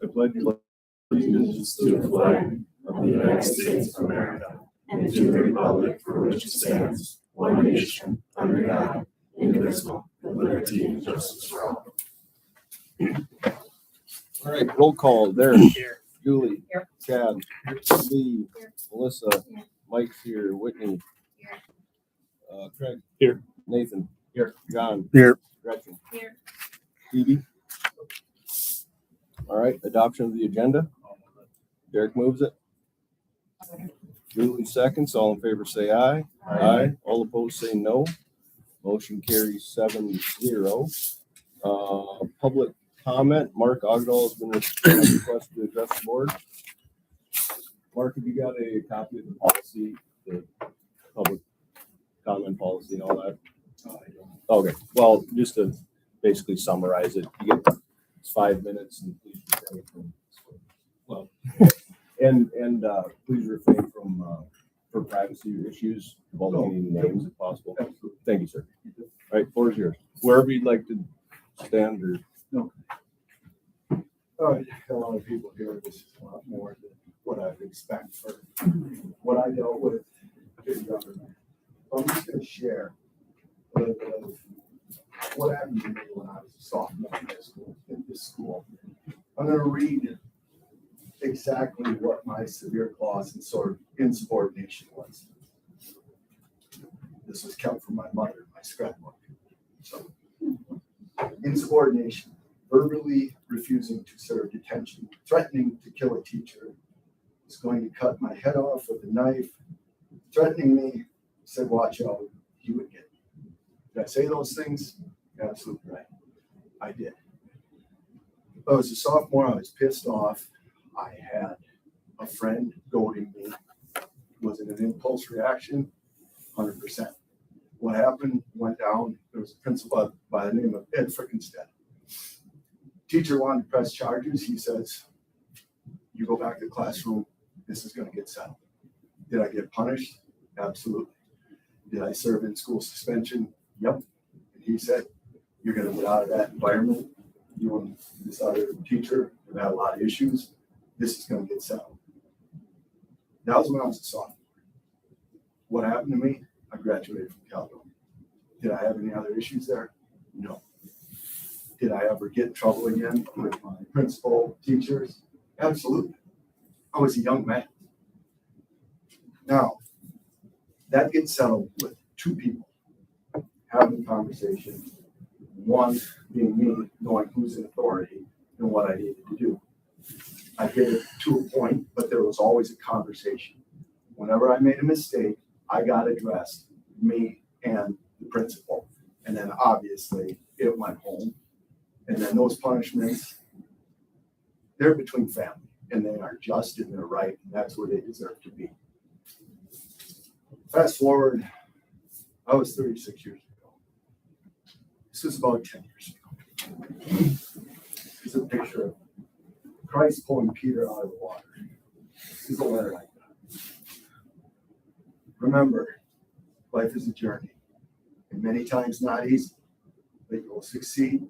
I pledge allegiance to the flag of the United States of America and to the republic for which it stands, one nation, under God, indivisible, with liberty and justice for all. All right, roll call. Derek. Here. Julie. Here. Chad. Lee. Here. Melissa. Here. Mike's here. Whitney. Here. Craig. Here. Nathan. Here. John. Here. Gretchen. Here. Phoebe. All right, adoption of the agenda. Derek moves it. Julie seconds. All in favor say aye. Aye. All opposed say no. Motion carries 7-0. Public comment. Mark Ogdahl has been requested to address the board. Mark, have you got a copy of the policy, the public comment policy and all that? Okay, well, just to basically summarize it, you get 5 minutes and please refrain from, well, and please refrain from for privacy issues involving names if possible. Thank you, sir. All right, floor is yours. Wherever you'd like to stand or. A lot of people here, this is a lot more than what I'd expect for what I dealt with in government. I'm just gonna share a little bit of what happened to me when I was a sophomore in high school, in this school. I'm gonna read exactly what my severe clause in insubordination was. This was kept from my mother, my scrapbook. So, insubordination. Verbally refusing to serve detention, threatening to kill a teacher, was going to cut my head off with a knife, threatening me, said, watch out, he would get me. Did I say those things? Absolutely right. I did. I was a sophomore, I was pissed off. I had a friend goading me. Was it an impulse reaction? 100%. What happened went down. There was a principal by the name of Ed Frickenstead. Teacher wanted to press charges. He says, you go back to the classroom. This is going to get settled. Did I get punished? Absolutely. Did I serve in school suspension? Yep. And he said, you're going to get out of that environment. You and this other teacher have had a lot of issues. This is going to get settled. That was when I was a sophomore. What happened to me? I graduated from Caledonia. Did I have any other issues there? No. Did I ever get in trouble again with my principal, teachers? Absolutely. I was a young man. Now, that gets settled with two people having a conversation, one being me, knowing who's in authority and what I needed to do. I did it to a point, but there was always a conversation. Whenever I made a mistake, I got addressed, me and the principal. And then obviously it went home. And then those punishments, they're between family and they are just and they're right. And that's where they deserve to be. Fast forward, I was 36 years ago. This was about 10 years ago. This is a picture of Christ pulling Peter out of the water. This is a letter I got. Remember, life is a journey. And many times not easy, but you will succeed.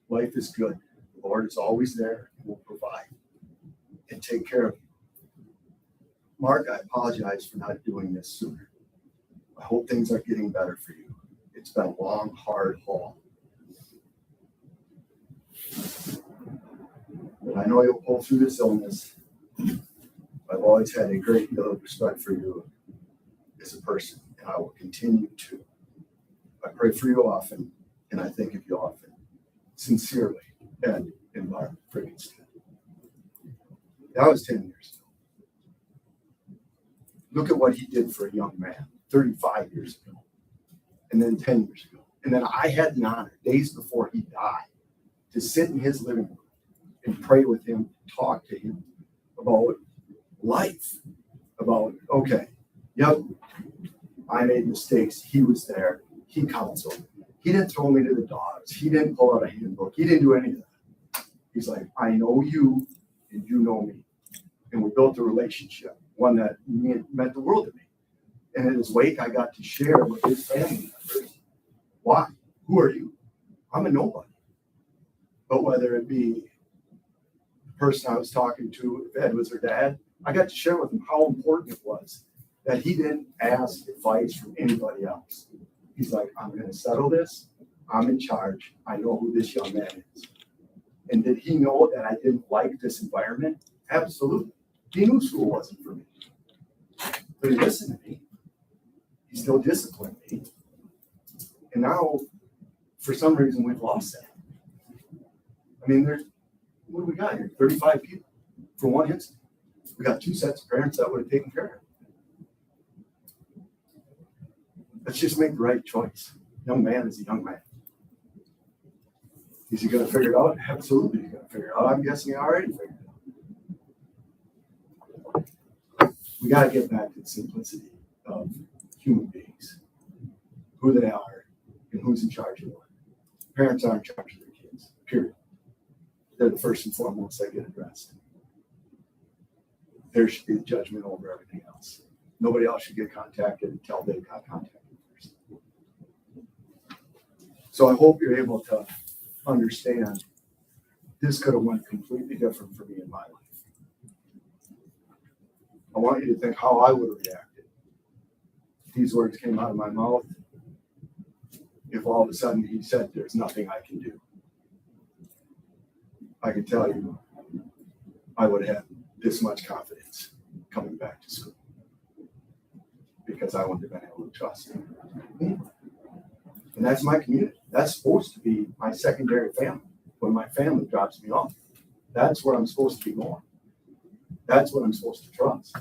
Life is good. The Lord is always there and will provide and take care of you. Mark, I apologize for not doing this sooner. I hope things are getting better for you. It's been a long, hard haul. But I know you'll pull through this illness. I've always had a great deal of respect for you as a person, and I will continue to. I pray for you often, and I think of you often. Sincerely, Ed and Mark Frickenstead. That was 10 years ago. Look at what he did for a young man 35 years ago, and then 10 years ago. And then I had the honor, days before he died, to sit in his living room and pray with him, talk to him about life, about, okay, yep, I made mistakes. He was there. He counseled. He didn't throw me to the dogs. He didn't pull out a handbook. He didn't do any of that. He's like, I know you and you know me. And we built a relationship, one that meant the world to me. And in his wake, I got to share with his family members. Why? Who are you? I'm a nobody. But whether it be the person I was talking to, if Ed was her dad, I got to share with him how important it was that he didn't ask advice from anybody else. He's like, I'm going to settle this. I'm in charge. I know who this young man is. And did he know that I didn't like this environment? Absolutely. He knew school wasn't for me. But he listened to me. He still disciplined me. And now, for some reason, we've lost that. I mean, what do we got here? 35 people for one incident. We got 2 sets of parents that would have taken care of it. Let's just make the right choice. Young man is a young man. Is he going to figure it out? Absolutely, he's going to figure it out. I'm guessing he already figured it out. We got to get back to the simplicity of human beings, who they are, and who's in charge of what. Parents aren't in charge of their kids, period. They're the first and foremost that get addressed. There should be a judgment over everything else. Nobody else should get contacted until they got contacted first. So I hope you're able to understand this could have went completely different for me in my life. I want you to think how I would have reacted if these words came out of my mouth, if all of a sudden he said, there's nothing I can do. I can tell you, I would have had this much confidence coming back to school because I wouldn't have been able to trust him. And that's my community. That's supposed to be my secondary family. When my family drops me off, that's where I'm supposed to be going. That's what I'm supposed to trust.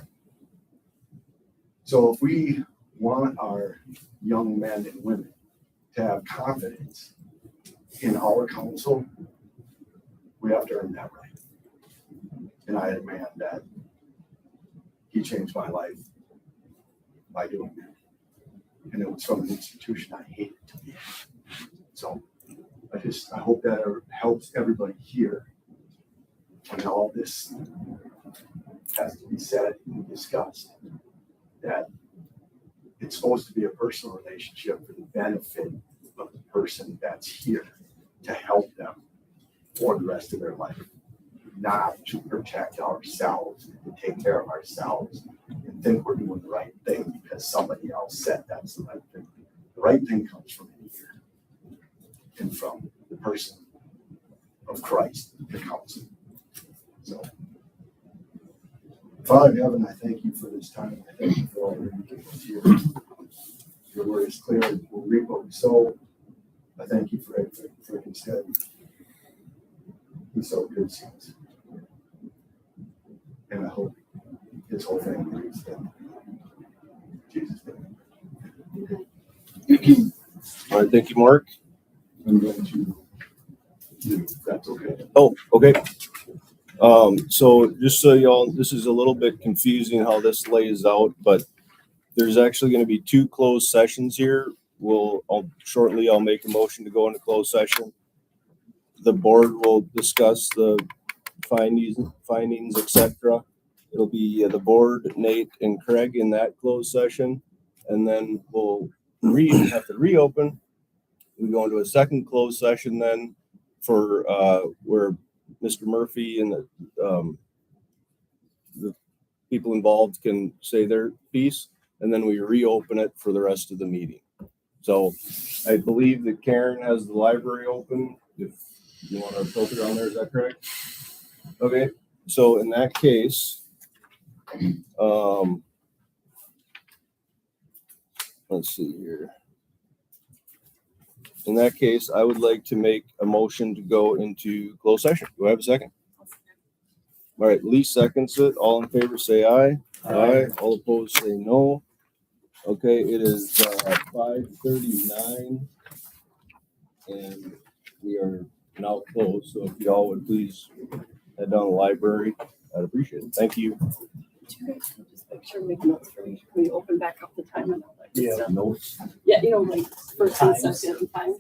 So if we want our young men and women to have confidence in our counsel, we have to earn that right. And I had a man that he changed my life by doing that. And it was from an institution I hated to be in. So I hope that helps everybody here when all this has to be said and discussed, that it's supposed to be a personal relationship for the benefit of the person that's here to help them for the rest of their life, not to protect ourselves, to take care of ourselves and think we're doing the right thing because somebody else said that's the right thing. The right thing comes from in here and from the person of Christ, the counsel. So, Father in heaven, I thank you for this time. I thank you for all that you give us here. Your word is clear. We'll reap what we sow. I thank you for everything. For instead, we sow good seeds. And I hope this whole thing reads them. Jesus' name. All right, thank you, Mark. I'm going to do, if that's okay. Oh, okay. So just so y'all, this is a little bit confusing how this lays out, but there's actually going to be 2 closed sessions here. I'll make a motion to go into closed session. The board will discuss the findings, etc. It'll be the board, Nate and Craig in that closed session. And then we'll have to reopen. We go into a second closed session then for where Mr. Murphy and the people involved can say their piece, and then we reopen it for the rest of the meeting. So I believe that Karen has the library open. If you want to filter on there, is that correct? Okay, so in that case, let's see here. In that case, I would like to make a motion to go into closed session. Do I have a second? All right, Lee seconds it. All in favor, say aye. Aye. All opposed, say no. Okay, it is 5:39, and we are now closed. So if y'all would please head down to the library, I'd appreciate it. Thank you. Just make sure we make notes for me. Can we open back up the time and all that good stuff? Notes. Yeah, like first and second and time.